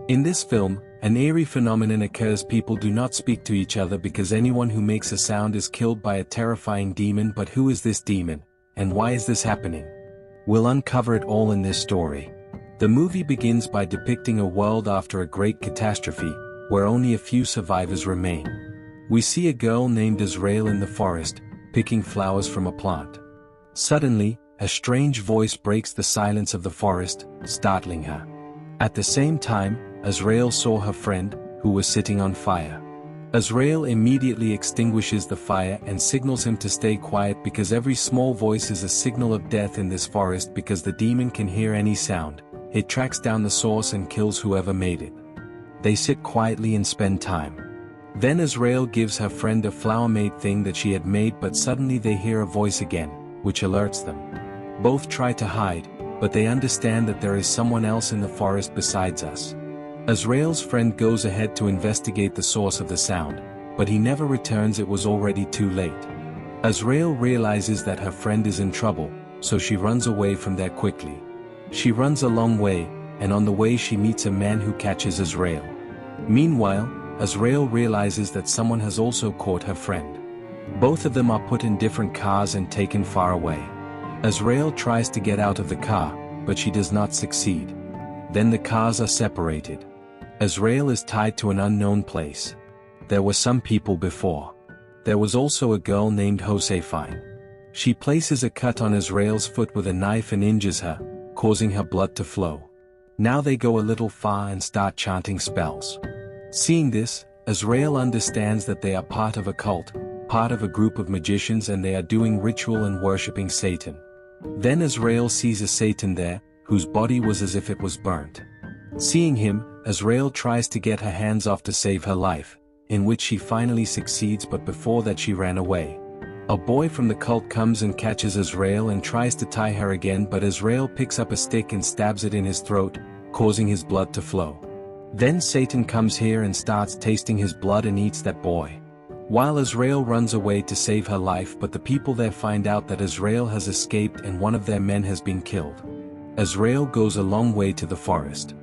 In this film, an eerie phenomenon occurs. People do not speak to each other because anyone who makes a sound is killed by a terrifying demon. But who is this demon, and why is this happening? We'll uncover it all in this story. The movie begins by depicting a world after a great catastrophe, where only a few survivors remain. We see a girl named Azrael in the forest, picking flowers from a plant. Suddenly, a strange voice breaks the silence of the forest, startling her. At the same time, Azrael saw her friend, who was sitting on fire. Azrael immediately extinguishes the fire and signals him to stay quiet because every small voice is a signal of death in this forest. Because the demon can hear any sound, it tracks down the source and kills whoever made it. They sit quietly and spend time. Then Azrael gives her friend a flower-made thing that she had made, but suddenly they hear a voice again, which alerts them. Both try to hide, but they understand that there is someone else in the forest besides us. Azrael's friend goes ahead to investigate the source of the sound, but he never returns. It was already too late. Azrael realizes that her friend is in trouble, so she runs away from there quickly. She runs a long way, and on the way she meets a man who catches Azrael. Meanwhile, Azrael realizes that someone has also caught her friend. Both of them are put in different cars and taken far away. Azrael tries to get out of the car, but she does not succeed. Then the cars are separated. Azrael is tied to an unknown place. There were some people before. There was also a girl named Josephine. She places a cut on Azrael's foot with a knife and injures her, causing her blood to flow. Now they go a little far and start chanting spells. Seeing this, Azrael understands that they are part of a cult, part of a group of magicians, and they are doing ritual and worshipping Satan. Then Azrael sees a Satan there, whose body was as if it was burnt. Seeing him, Azrael tries to get her hands off to save her life, in which she finally succeeds, but before that she ran away. A boy from the cult comes and catches Azrael and tries to tie her again, but Azrael picks up a stick and stabs it in his throat, causing his blood to flow. Then Satan comes here and starts tasting his blood and eats that boy. While Azrael runs away to save her life, but the people there find out that Azrael has escaped and one of their men has been killed. Azrael goes a long way to the forest.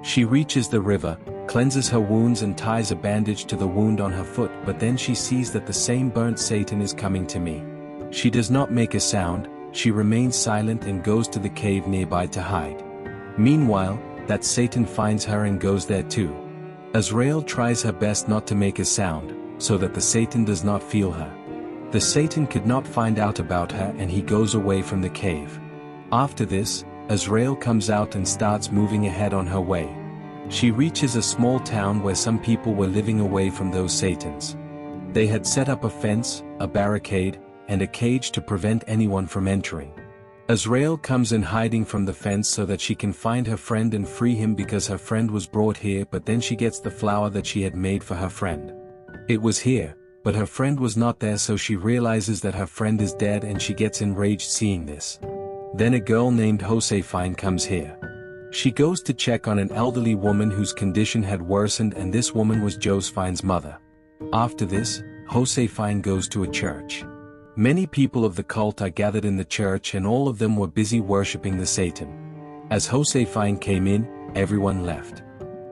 She reaches the river, cleanses her wounds and ties a bandage to the wound on her foot, but then she sees that the same burnt Satan is coming to me. She does not make a sound, she remains silent and goes to the cave nearby to hide. Meanwhile, that Satan finds her and goes there too. Azrael tries her best not to make a sound, so that the Satan does not feel her. The Satan could not find out about her and he goes away from the cave. After this, Azrael comes out and starts moving ahead on her way. She reaches a small town where some people were living away from those Satans. They had set up a fence, a barricade, and a cage to prevent anyone from entering. Azrael comes in hiding from the fence so that she can find her friend and free him because her friend was brought here, but then she gets the flower that she had made for her friend. It was here, but her friend was not there, so she realizes that her friend is dead and she gets enraged seeing this. Then a girl named Josephine comes here. She goes to check on an elderly woman whose condition had worsened, and this woman was Josephine's mother. After this, Josephine goes to a church. Many people of the cult are gathered in the church and all of them were busy worshipping the Satan. As Josephine came in, everyone left.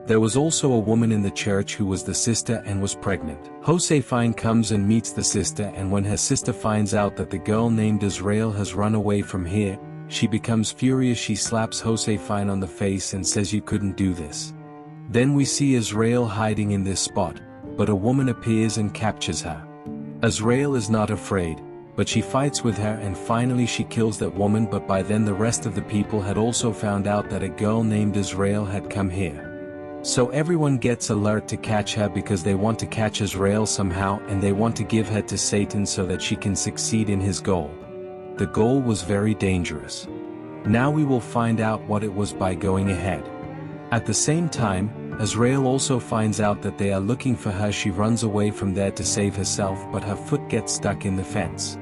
There was also a woman in the church who was the sister and was pregnant. Josephine comes and meets the sister, and when her sister finds out that the girl named Azrael has run away from here, she becomes furious. She slaps Josephine on the face and says, "You couldn't do this." Then we see Azrael hiding in this spot, but a woman appears and captures her. Azrael is not afraid, but she fights with her and finally she kills that woman, but by then the rest of the people had also found out that a girl named Azrael had come here. So everyone gets alert to catch her because they want to catch Azrael somehow and they want to give her to Satan so that she can succeed in his goal. The goal was very dangerous. Now we will find out what it was by going ahead. At the same time, Azrael also finds out that they are looking for her. She runs away from there to save herself, but her foot gets stuck in the fence.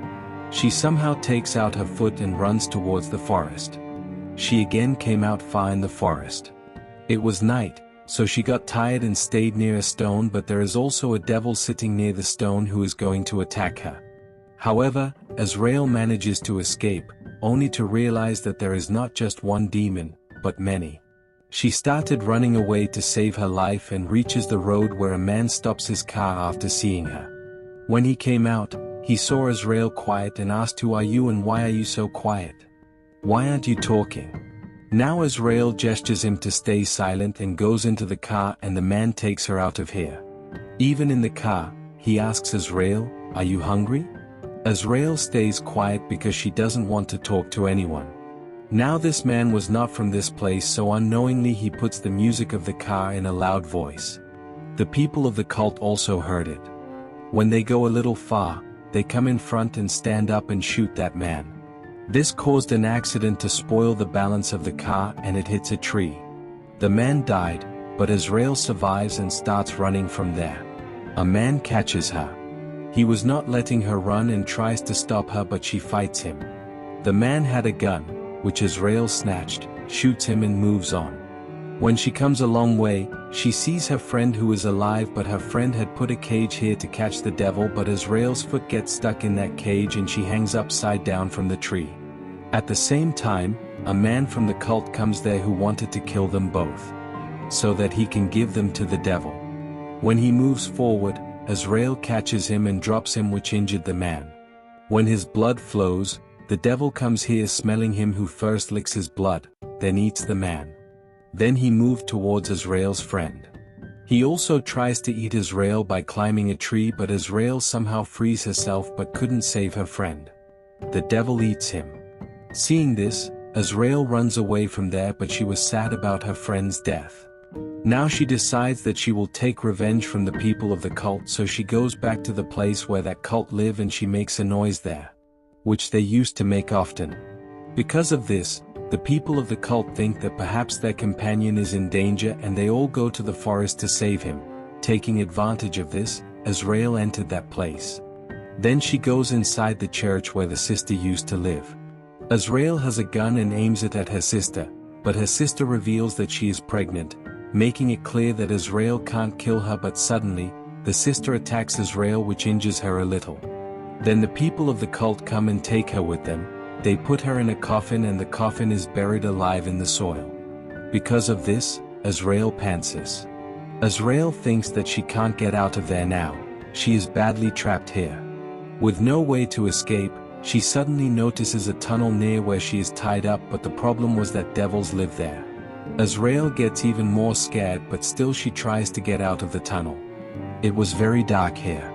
She somehow takes out her foot and runs towards the forest. She again came out far in the forest. It was night, so she got tired and stayed near a stone, but there is also a devil sitting near the stone who is going to attack her. However, Azrael manages to escape, only to realize that there is not just one demon, but many. She started running away to save her life and reaches the road where a man stops his car after seeing her. When he came out, he saw Azrael quiet and asked, "Who are you and why are you so quiet? Why aren't you talking?" Now Azrael gestures him to stay silent and goes into the car, and the man takes her out of here. Even in the car, he asks Azrael, "Are you hungry?" Azrael stays quiet because she doesn't want to talk to anyone. Now this man was not from this place, so unknowingly he puts the music of the car in a loud voice. The people of the cult also heard it. When they go a little far, they come in front and stand up and shoot that man. This caused an accident to spoil the balance of the car, and it hits a tree. The man died, but Azrael survives and starts running from there. A man catches her. He was not letting her run and tries to stop her, but she fights him. The man had a gun, which Azrael snatched, shoots him and moves on. When she comes a long way, she sees her friend who is alive, but her friend had put a cage here to catch the devil, but Azrael's foot gets stuck in that cage and she hangs upside down from the tree. At the same time, a man from the cult comes there who wanted to kill them both, so that he can give them to the devil. When he moves forward, Azrael catches him and drops him, which injured the man. When his blood flows, the devil comes here smelling him, who first licks his blood, then eats the man. Then he moved towards Azrael's friend. He also tries to eat Azrael by climbing a tree, but Azrael somehow frees herself but couldn't save her friend. The devil eats him. Seeing this, Azrael runs away from there, but she was sad about her friend's death. Now she decides that she will take revenge from the people of the cult, so she goes back to the place where that cult live and she makes a noise there, which they used to make often. Because of this, the people of the cult think that perhaps their companion is in danger, and they all go to the forest to save him. Taking advantage of this, Azrael entered that place. Then she goes inside the church where the sister used to live. Azrael has a gun and aims it at her sister, but her sister reveals that she is pregnant, making it clear that Azrael can't kill her, but suddenly, the sister attacks Azrael, which injures her a little. Then the people of the cult come and take her with them. They put her in a coffin, and the coffin is buried alive in the soil. Because of this, Azrael pantses. Azrael thinks that she can't get out of there now. She is badly trapped here. With no way to escape, she suddenly notices a tunnel near where she is tied up, but the problem was that devils live there. Azrael gets even more scared, but still she tries to get out of the tunnel. It was very dark here.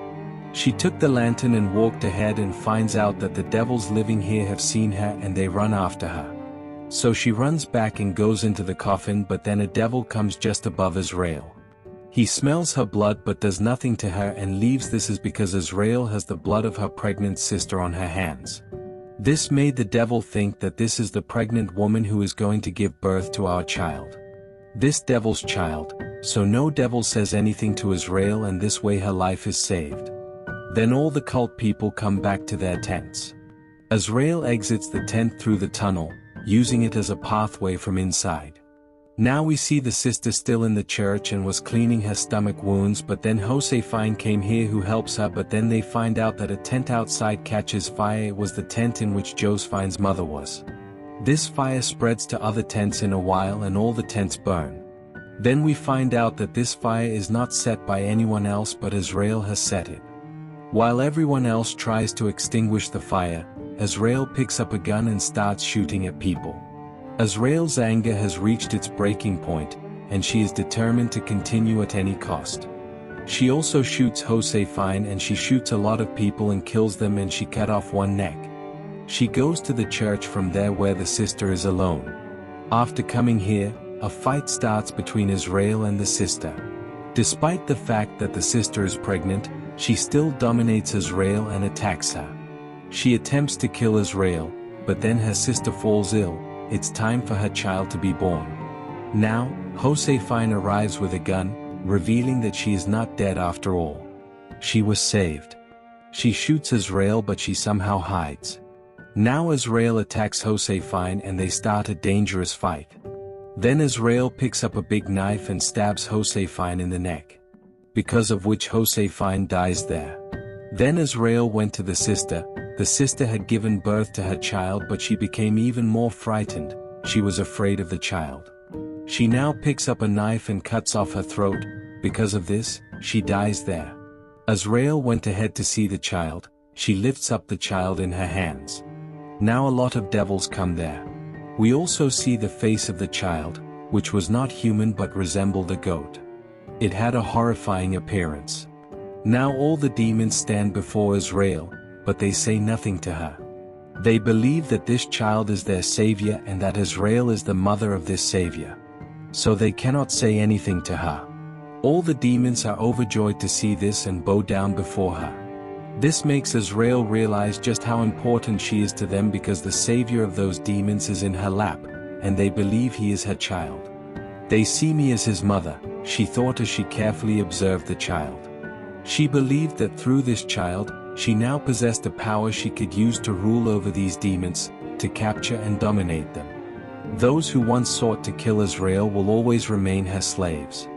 She took the lantern and walked ahead and finds out that the devils living here have seen her and they run after her. So she runs back and goes into the coffin, but then a devil comes just above Azrael. He smells her blood but does nothing to her and leaves. This is because Azrael has the blood of her pregnant sister on her hands. This made the devil think that this is the pregnant woman who is going to give birth to our child. This devil's child, so no devil says anything to Azrael, and this way her life is saved. Then all the cult people come back to their tents. Azrael exits the tent through the tunnel, using it as a pathway from inside. Now we see the sister still in the church and was cleaning her stomach wounds, but then Josephine came here who helps her, but then they find out that a tent outside catches fire. It was the tent in which Josephine's mother was. This fire spreads to other tents in a while and all the tents burn. Then we find out that this fire is not set by anyone else, but Azrael has set it. While everyone else tries to extinguish the fire, Azrael picks up a gun and starts shooting at people. Azrael's anger has reached its breaking point, and she is determined to continue at any cost. She also shoots Josephine, and she shoots a lot of people and kills them, and she cut off one neck. She goes to the church from there where the sister is alone. After coming here, a fight starts between Azrael and the sister. Despite the fact that the sister is pregnant, she still dominates Azrael and attacks her. She attempts to kill Azrael, but then her sister falls ill. It's time for her child to be born. Now, Josephine arrives with a gun, revealing that she is not dead after all. She was saved. She shoots Azrael, but she somehow hides. Now Azrael attacks Josephine and they start a dangerous fight. Then Azrael picks up a big knife and stabs Josephine in the neck, because of which Josephine dies there. Then Azrael went to the sister. The sister had given birth to her child, but she became even more frightened. She was afraid of the child. She now picks up a knife and cuts off her throat. Because of this, she dies there. Azrael went ahead to see the child. She lifts up the child in her hands. Now a lot of devils come there. We also see the face of the child, which was not human but resembled a goat. It had a horrifying appearance. Now all the demons stand before Azrael, but they say nothing to her. They believe that this child is their savior and that Azrael is the mother of this savior. So they cannot say anything to her. All the demons are overjoyed to see this and bow down before her. This makes Azrael realize just how important she is to them because the savior of those demons is in her lap, and they believe he is her child. They see me as his mother, she thought as she carefully observed the child. She believed that through this child, she now possessed a power she could use to rule over these demons, to capture and dominate them. Those who once sought to kill Azrael will always remain her slaves.